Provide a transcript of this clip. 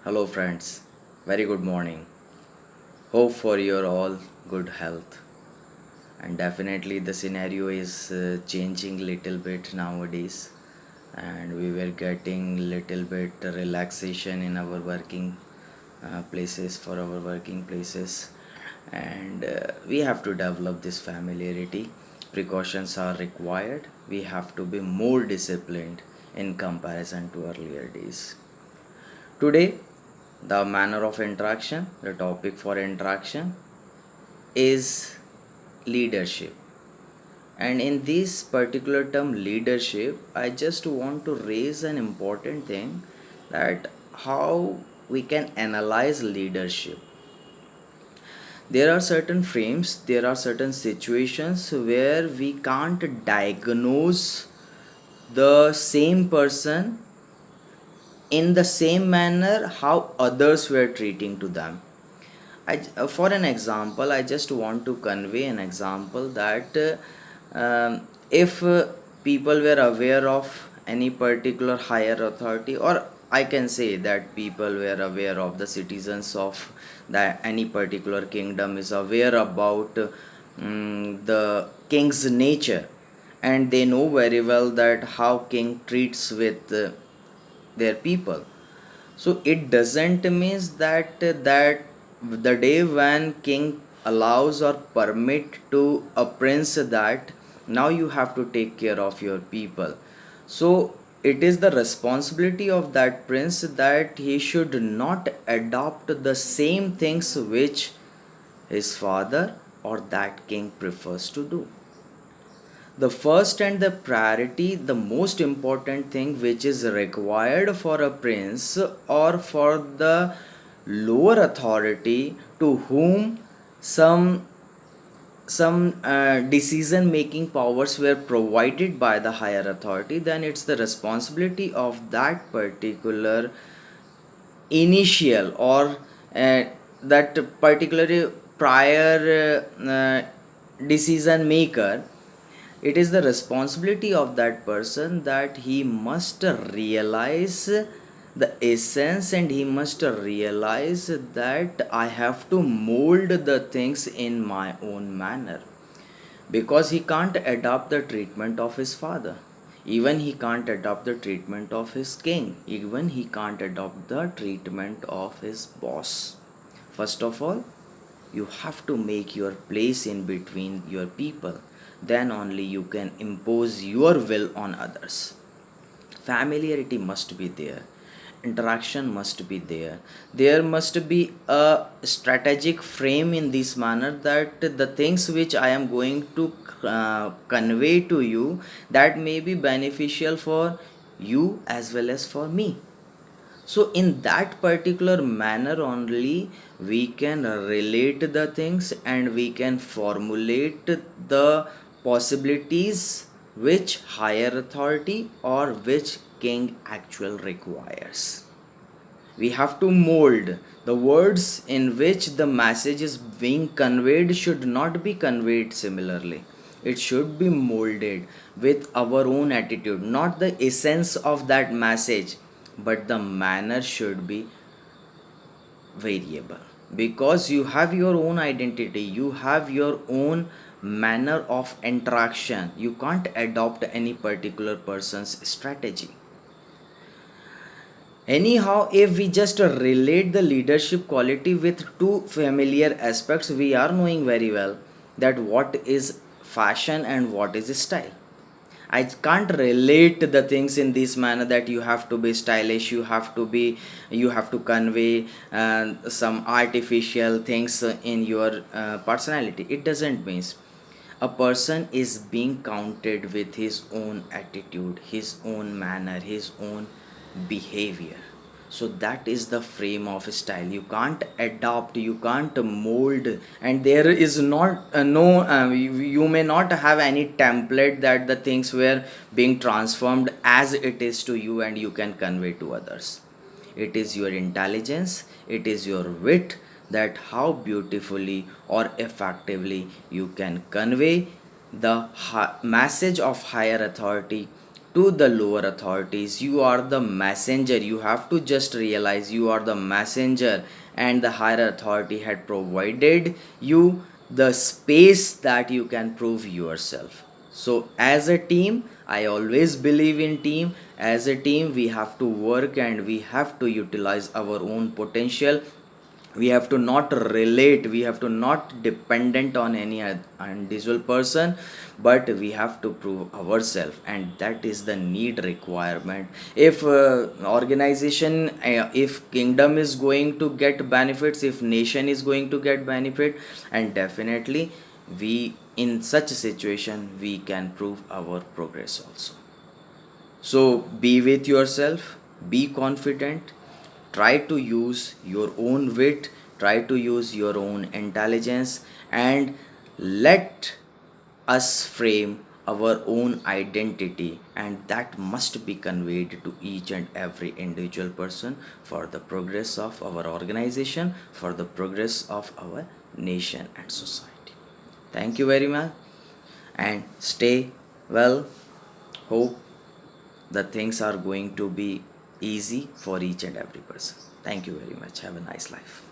Hello, friends. Very good morning. Hope for your all good health. And definitely, the scenario is changing little bit nowadays, and we were getting little bit relaxation in our working places for our working places, and we have to develop this familiarity. Precautions are required. We have to be more disciplined in comparison to earlier days. Today, the manner of interaction, the topic for interaction is leadership. And in this particular term, leadership, I just want to raise an important thing that how we can analyze leadership. There are certain frames, there are certain situations where we can't diagnose the same person in the same manner how others were treating to them. For an example, I just want to convey an example that if people were aware of any particular higher authority, or I can say that people were aware of the citizens of that any particular kingdom is aware about the king's nature, and they know very well that how king treats with their people. So it doesn't means that the day when king allows or permit to a prince that now you have to take care of your people. So it is the responsibility of that prince that he should not adopt the same things which his father or that king prefers to do. The first and the priority, the most important thing which is required for a prince or for the lower authority to whom some decision making powers were provided by the higher authority, then it's the responsibility of that particular initial or that particular prior decision maker. It is the responsibility of that person that he must realize the essence, and he must realize that I have to mold the things in my own manner, because he can't adopt the treatment of his father, even he can't adopt the treatment of his king, even he can't adopt the treatment of his boss. First of all, you have to make your place in between your people, then only you can impose your will on others. Familiarity must be there, interaction must be there, there must be a strategic frame in this manner that the things which I am going to convey to you, that may be beneficial for you as well as for me. So in that particular manner only we can relate the things, and we can formulate the possibilities which higher authority or which king actual requires. We have to mold the words in which the message is being conveyed, should not be conveyed similarly. It should be molded with our own attitude, not the essence of that message, but the manner should be variable, because you have your own identity, you have your own manner of interaction. You can't adopt any particular person's strategy. Anyhow, if we just relate the leadership quality with two familiar aspects, we are knowing very well that what is fashion and what is style. I can't relate the things in this manner that you have to be stylish, you have to convey some artificial things in your personality. It doesn't mean a person is being counted with his own attitude, his own manner, his own behavior. So that is the frame of style. You can't adopt, you can't mold, and there is not no you may not have any template that the things were being transformed as it is to you and you can convey to others. It is your intelligence, it is your wit, that how beautifully or effectively you can convey the message of higher authority to the lower authorities. You are the messenger. You have to just realize you are the messenger, and the higher authority had provided you the space that you can prove yourself. So as a team, I always believe in team. As a team, we have to work and we have to utilize our own potential. We have to not relate, we have to not dependent on any individual person, but we have to prove ourselves, and that is the need requirement. If organization, if kingdom is going to get benefits, if nation is going to get benefit, and definitely we, in such a situation, we can prove our progress also. So be with yourself, be confident, try to use your own wit, try to use your own intelligence, and let us frame our own identity, and that must be conveyed to each and every individual person for the progress of our organization, for the progress of our nation and society. Thank you very much, and stay well. Hope the things are going to be easy for each and every person. Thank you very much. Have a nice life.